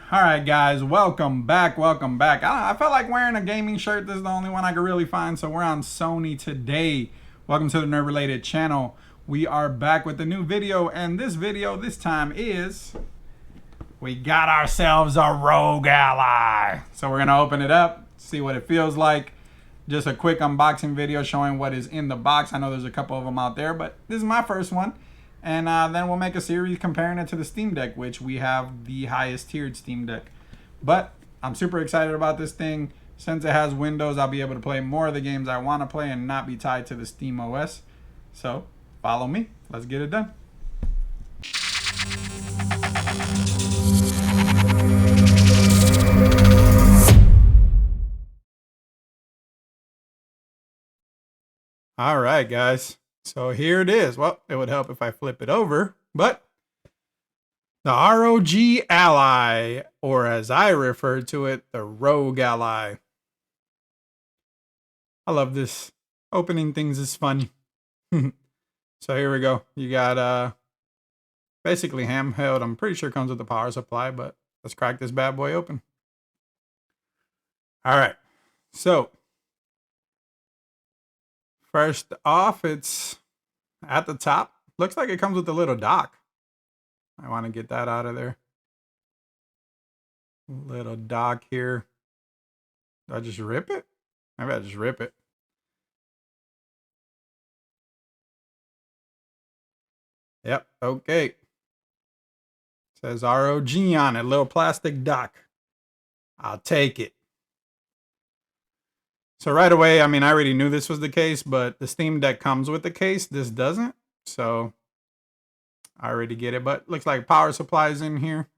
All right, guys, welcome back. Welcome back. I felt like wearing a gaming shirt. This is the only one I could really find, so we're on Sony today. Welcome to the Nerd Related channel. We are back with a new video, and this video this time is we got ourselves a ROG Ally. So we're gonna open it up, see what it feels like. Just a quick unboxing video showing what is in the box. I know there's a couple of them out there, but this is my first one. And then we'll make a series comparing it to the Steam Deck, which we have the highest tiered Steam Deck. But I'm super excited about this thing. Since it has Windows, I'll be able to play more of the games I want to play and not be tied to the Steam OS. So follow me. Let's get it done. All right, guys. So here it is. Well, it would help if I flip it over, but the ROG Ally, or as I refer to it, the ROG Ally. I love this. Opening things is fun. So here we go. You got basically handheld. I'm pretty sure it comes with the power supply, but let's crack this bad boy open. All right. So first off, it's at the top. Looks like it comes with a little dock. I want to get that out of there. Little dock here. Do I just rip it? Maybe I just rip it. Yep, okay. Says ROG on it, little plastic dock. I'll take it. So right away, I mean, I already knew this was the case, but the Steam Deck comes with the case. This doesn't. So I already get it, but looks like power supply's in here.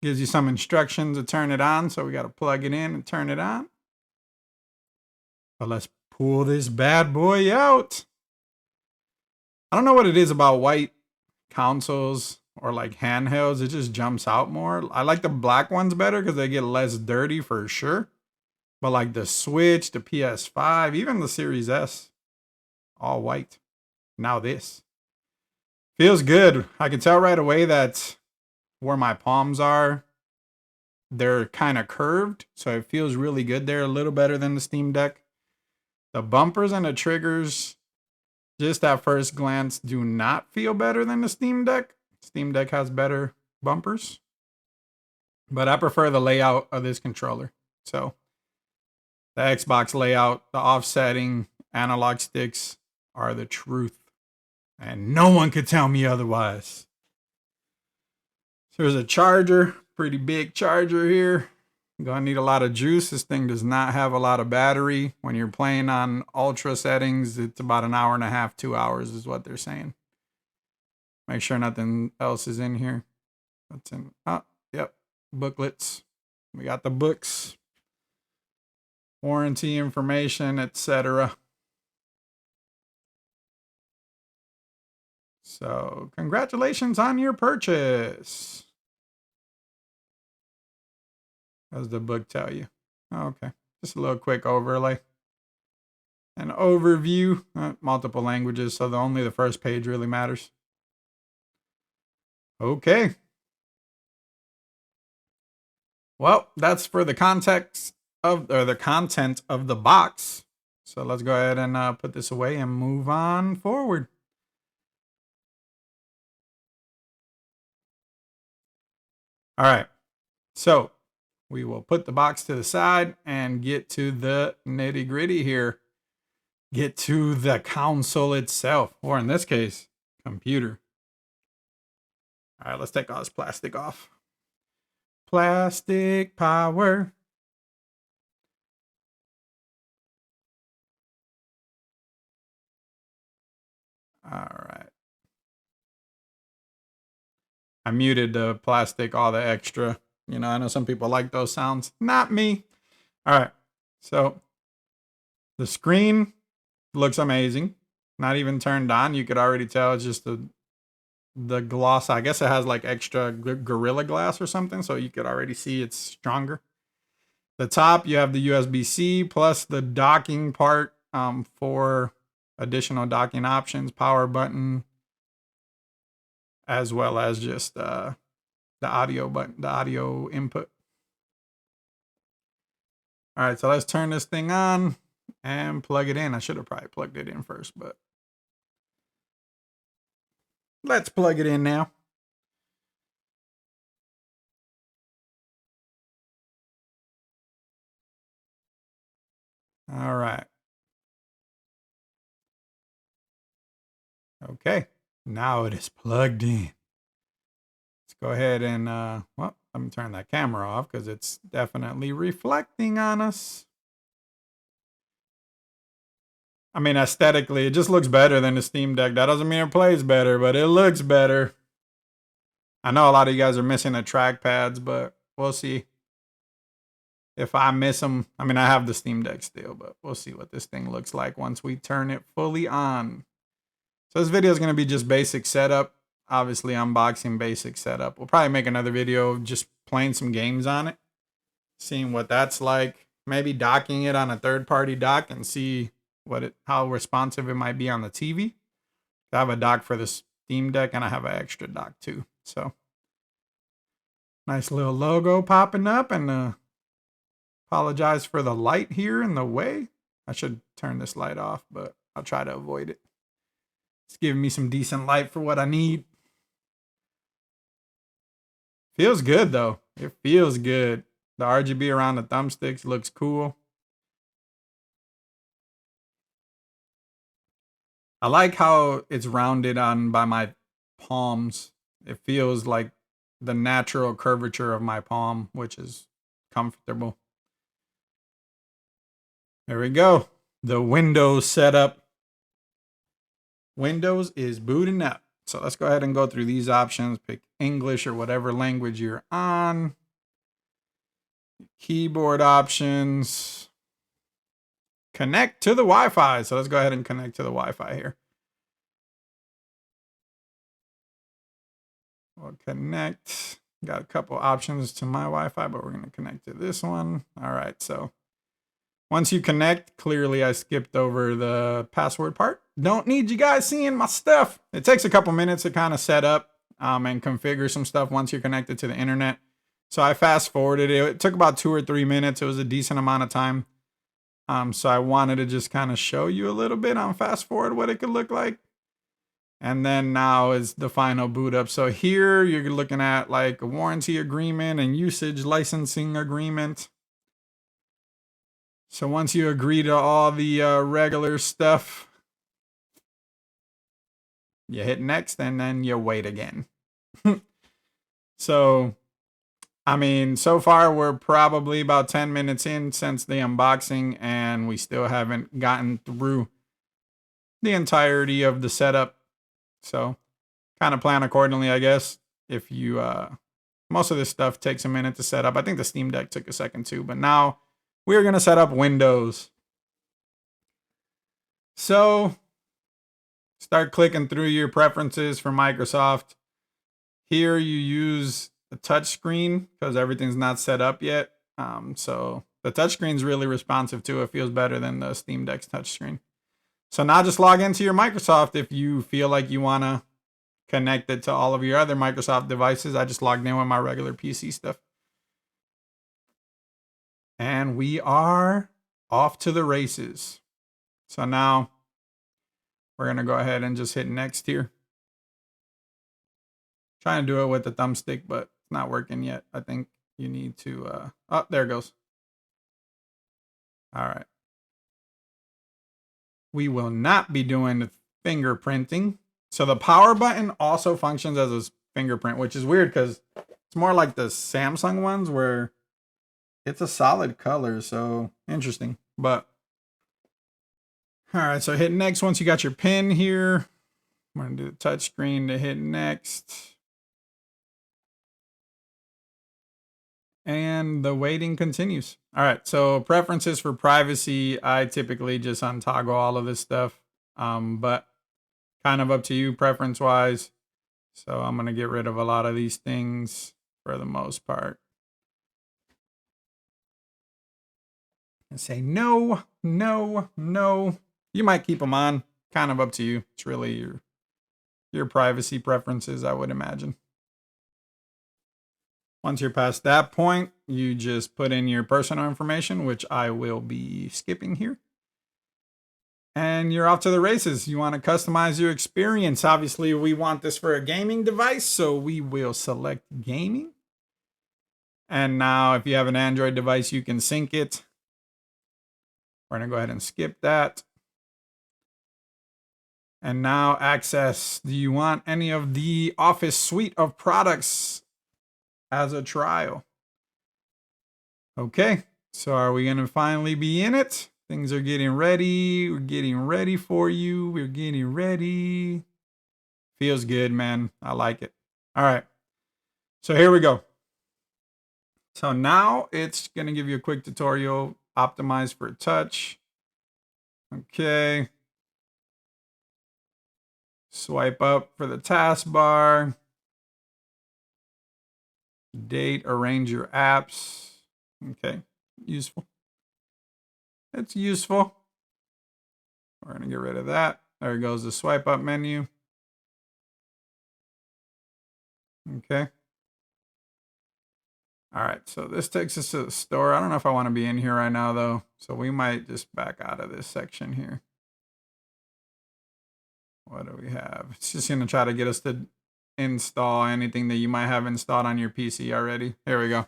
Gives you some instructions to turn it on. So we got to plug it in and turn it on. But let's pull this bad boy out. I don't know what it is about white consoles or like handhelds. It just jumps out more. I like the black ones better because they get less dirty for sure. But like the Switch, the PS5, even the Series S, all white. Now this. Feels good. I can tell right away that where my palms are, they're kind of curved. So it feels really good there. A little better than the Steam Deck. The bumpers and the triggers, just at first glance, do not feel better than the Steam Deck. Steam Deck has better bumpers. But I prefer the layout of this controller. So the Xbox layout, the offsetting analog sticks are the truth. And no one could tell me otherwise. So there's a charger, pretty big charger here. You're gonna need a lot of juice. This thing does not have a lot of battery. When you're playing on ultra settings, it's about an hour and a half, 2 hours is what they're saying. Make sure nothing else is in here. What's in? Oh, yep, booklets. We got the books, warranty information, etc. So, congratulations on your purchase. What does the book tell you? Oh, okay, just a little quick overlay. An overview, multiple languages, so only the first page really matters. Okay. Well, that's for the context of, or the content of the box. So let's go ahead and put this away and move on forward. All right. So we will put the box to the side and get to the nitty gritty here. Get to the console itself, or in this case, computer. All right, let's take all this plastic off. Plastic power. All right. I muted the plastic, all the extra. You know, I know some people like those sounds. Not me. All right. So the screen looks amazing. Not even turned on. You could already tell it's just the gloss. I guess it has like extra Gorilla Glass or something. So you could already see it's stronger. The top, you have the USB-C plus the docking part for additional docking options, power button, as well as just the audio button, the audio input. All right, so let's turn this thing on and plug it in. I should have probably plugged it in first, but let's plug it in now. All right. Okay, now it is plugged in. Let's go ahead and, well, let me turn that camera off because it's definitely reflecting on us. I mean, aesthetically, it just looks better than the Steam Deck. That doesn't mean it plays better, but it looks better. I know a lot of you guys are missing the trackpads, but we'll see. If I miss them, I mean, I have the Steam Deck still, but we'll see what this thing looks like once we turn it fully on. So this video is going to be just basic setup. Obviously, unboxing basic setup. We'll probably make another video just playing some games on it, seeing what that's like. Maybe docking it on a third-party dock and see how responsive it might be on the TV. I have a dock for the Steam Deck and I have an extra dock too. So nice little logo popping up, and apologize for the light here in the way. I should turn this light off, but I'll try to avoid it. It's giving me some decent light for what I need. Feels good though. It feels good. The RGB around the thumbsticks looks cool. I like how it's rounded on by my palms. It feels like the natural curvature of my palm, which is comfortable. There we go. The Windows setup. Windows is booting up. So let's go ahead and go through these options. Pick English or whatever language you're on. Keyboard options. Connect to the Wi-Fi. So let's go ahead and connect to the Wi-Fi here. We'll connect. Got a couple options to my Wi-Fi, but we're going to connect to this one. All right, so once you connect, clearly I skipped over the password part. Don't need you guys seeing my stuff. It takes a couple minutes to kind of set up and configure some stuff once you're connected to the internet. So I fast forwarded it. It took about 2 or 3 minutes. It was a decent amount of time. So I wanted to just kind of show you a little bit on fast forward what it could look like. And then now is the final boot up. So here you're looking at like a warranty agreement and usage licensing agreement. So once you agree to all the regular stuff, you hit next and then you wait again. So, I mean, so far we're probably about 10 minutes in since the unboxing and we still haven't gotten through the entirety of the setup. So kind of plan accordingly, I guess. If you, most of this stuff takes a minute to set up. I think the Steam Deck took a second too, but now we're going to set up Windows. So start clicking through your preferences for Microsoft. Here you use the touch screen because everything's not set up yet. So the touch screen is really responsive too. It feels better than the Steam Deck's touch screen. So now just log into your Microsoft if you feel like you want to connect it to all of your other Microsoft devices. I just logged in with my regular PC stuff. And we are off to the races. So now we're going to go ahead and just hit next here. Trying to do it with the thumbstick, but it's not working yet. I think you need to, oh, there it goes. All right. We will not be doing the fingerprinting. So the power button also functions as a fingerprint, which is weird because it's more like the Samsung ones where it's a solid color. So interesting. But all right, so hit next once you got your pin here. I'm going to do the touch screen to hit next. And the waiting continues. All right, so preferences for privacy. I typically just untoggle all of this stuff, but kind of up to you preference-wise. So I'm going to get rid of a lot of these things for the most part. And say no, no, no. You might keep them on. Kind of up to you. It's really your privacy preferences, I would imagine. Once you're past that point, you just put in your personal information, which I will be skipping here. And you're off to the races. You want to customize your experience. Obviously, we want this for a gaming device, so we will select gaming. And now if you have an Android device, you can sync it. We're going to go ahead and skip that. And now access. Do you want any of the Office suite of products as a trial? Okay, so are we going to finally be in it? Things are getting ready. We're getting ready for you. We're getting ready. Feels good, man. I like it. All right, so here we go. So now it's going to give you a quick tutorial, optimized for touch. Okay. Swipe up for the taskbar. Date, arrange your apps. Okay, useful. It's useful. We're going to get rid of that. There goes the swipe up menu. Okay. All right, so this takes us to the store. I don't know if I want to be in here right now, though. So we might just back out of this section here. What do we have? It's just going to try to get us to install anything that you might have installed on your PC already. Here we go.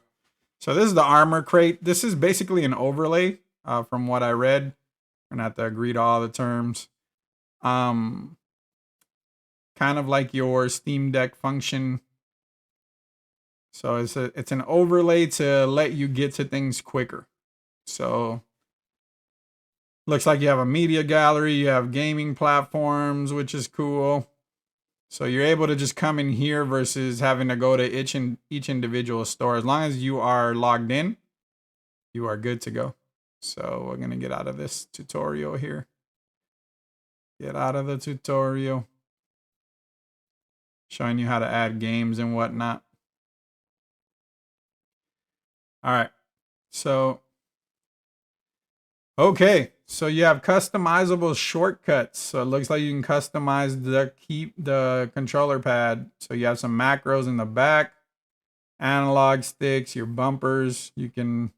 So this is the Armoury Crate. This is basically an overlay from what I read. We're not to agree to all the terms. Kind of like your Steam Deck function. So it's an overlay to let you get to things quicker. So looks like you have a media gallery, you have gaming platforms, which is cool. So you're able to just come in here versus having to go to each individual store. As long as you are logged in, you are good to go. So we're going to get out of this tutorial here. Get out of the tutorial. Showing you how to add games and whatnot. All right. So, okay. So you have customizable shortcuts. So it looks like you can customize the controller pad. So you have some macros in the back, analog sticks, your bumpers. You can.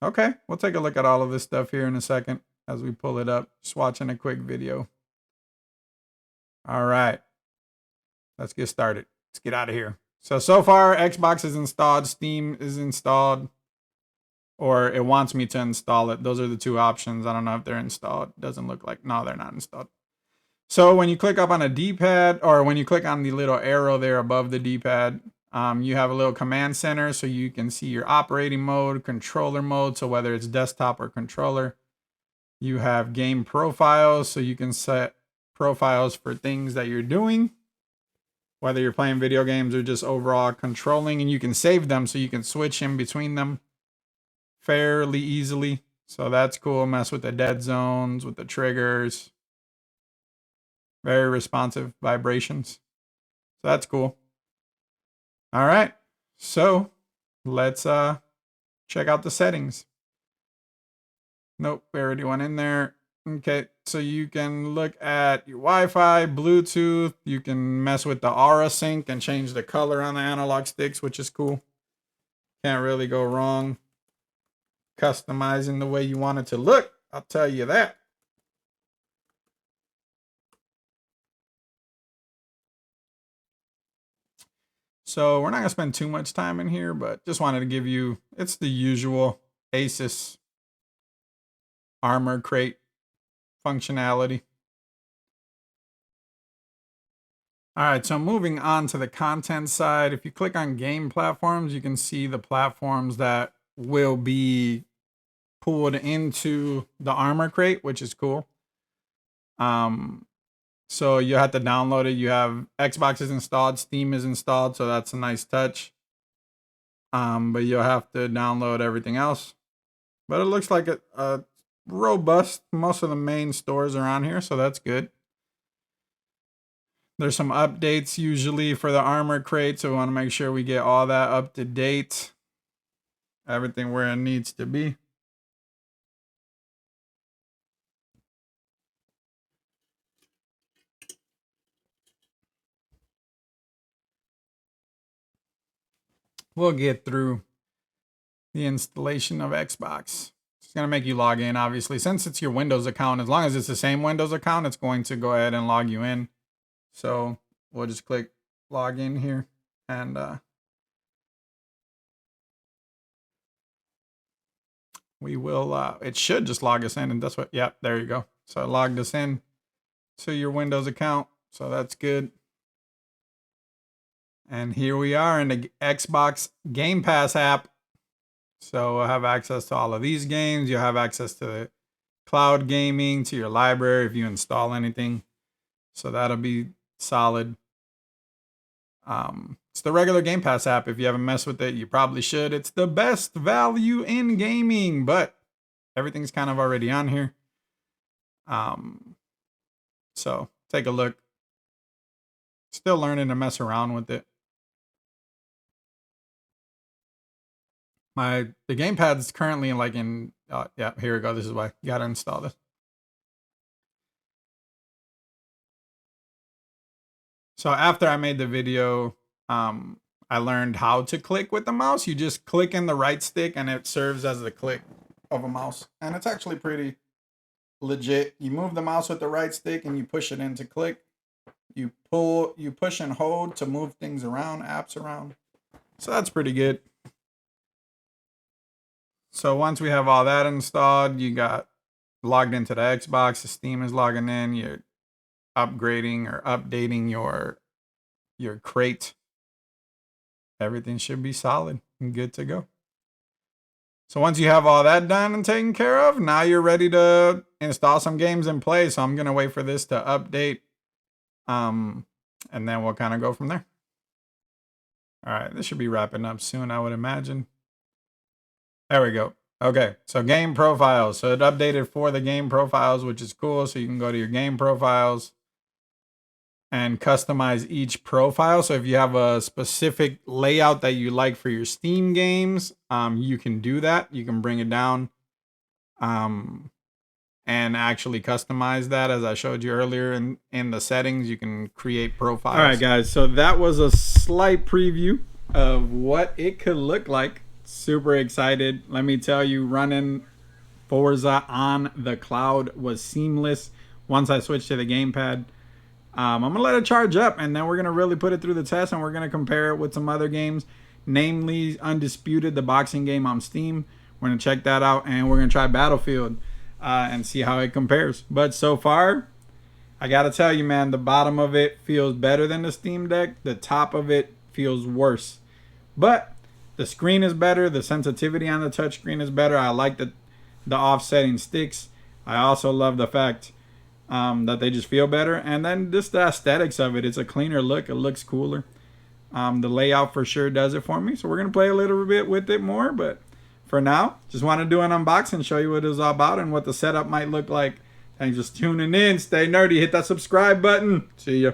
Okay, we'll take a look at all of this stuff here in a second as we pull it up. Just watching a quick video. All right, let's get started. Let's get out of here. So far, Xbox is installed, Steam is installed, or it wants me to install it. Those are the two options. I don't know if they're installed. Doesn't look like, no, they're not installed. So when you click up on a D-pad, or when you click on the little arrow there above the D-pad, you have a little command center so you can see your operating mode, controller mode, so whether it's desktop or controller. You have game profiles, so you can set profiles for things that you're doing, whether you're playing video games or just overall controlling, and you can save them so you can switch in between them fairly easily. So that's cool. Mess with the dead zones, with the triggers. Very responsive vibrations. So that's cool. All right. So let's check out the settings. Nope, we already went in there. Okay, so you can look at your Wi-Fi, Bluetooth. You can mess with the aura sync and change the color on the analog sticks, which is cool. Can't really go wrong customizing the way you want it to look. I'll tell you that. So we're not going to spend too much time in here, but just wanted to give you, it's the usual Asus Armoury Crate functionality. All right, so moving on to the content side. If you click on game platforms, you can see the platforms that will be pulled into the Armoury Crate, which is cool. So you have to download it. You have Xbox is installed, Steam is installed, so that's a nice touch. But you'll have to download everything else. But it looks like a robust. Most of the main stores are on here, so that's good. There's some updates usually for the Armoury Crate, so we want to make sure we get all that up to date. Everything where it needs to be. we'll get through the installation of Xbox. It's going to make you log in, obviously. Since it's your Windows account, as long as it's the same Windows account, it's going to go ahead and log you in. So we'll just click log in here, and we will, it should just log us in, and that's what, yep, there you go. So it logged us in to your Windows account, so that's good. And here we are in the Xbox Game Pass app. So we'll have access to all of these games. You'll have access to the cloud gaming, to your library if you install anything. So that'll be solid. It's the regular Game Pass app. If you haven't messed with it, you probably should. It's the best value in gaming, but everything's kind of already on here. So take a look. Still learning to mess around with it. The gamepad is currently like in, yeah, here we go. This is why you gotta install this. So after I made the video, I learned how to click with the mouse. You just click in the right stick and it serves as the click of a mouse. And it's actually pretty legit. You move the mouse with the right stick and you push it in to click. You push and hold to move things around, apps around. So that's pretty good. So once we have all that installed, you got logged into the Xbox, the Steam is logging in, you're upgrading or updating your crate. Everything should be solid and good to go. So once you have all that done and taken care of, now you're ready to install some games and play. So I'm going to wait for this to update. And then we'll kind of go from there. All right, this should be wrapping up soon, I would imagine. There we go. Okay, so game profiles. So it updated for the game profiles, which is cool. So you can go to your game profiles and customize each profile. So if you have a specific layout that you like for your Steam games, you can do that. You can bring it down and actually customize that. As I showed you earlier in the settings, you can create profiles. All right, guys. So that was a slight preview of what it could look like. Super excited. Let me tell you, running Forza on the cloud was seamless once I switched to the gamepad. I'm going to let it charge up, and then we're going to really put it through the test, and we're going to compare it with some other games, namely Undisputed, the boxing game on Steam. We're going to check that out, and we're going to try Battlefield and see how it compares. But so far, I got to tell you, man, the bottom of it feels better than the Steam Deck. The top of it feels worse. But the screen is better. The sensitivity on the touchscreen is better. I like the offsetting sticks. I also love the fact that they just feel better. And then just the aesthetics of it. It's a cleaner look. It looks cooler. The layout for sure does it for me. So we're going to play a little bit with it more. But for now, just want to do an unboxing, show you what it's all about and what the setup might look like. Thanks for tuning in. Stay nerdy. Hit that subscribe button. See ya.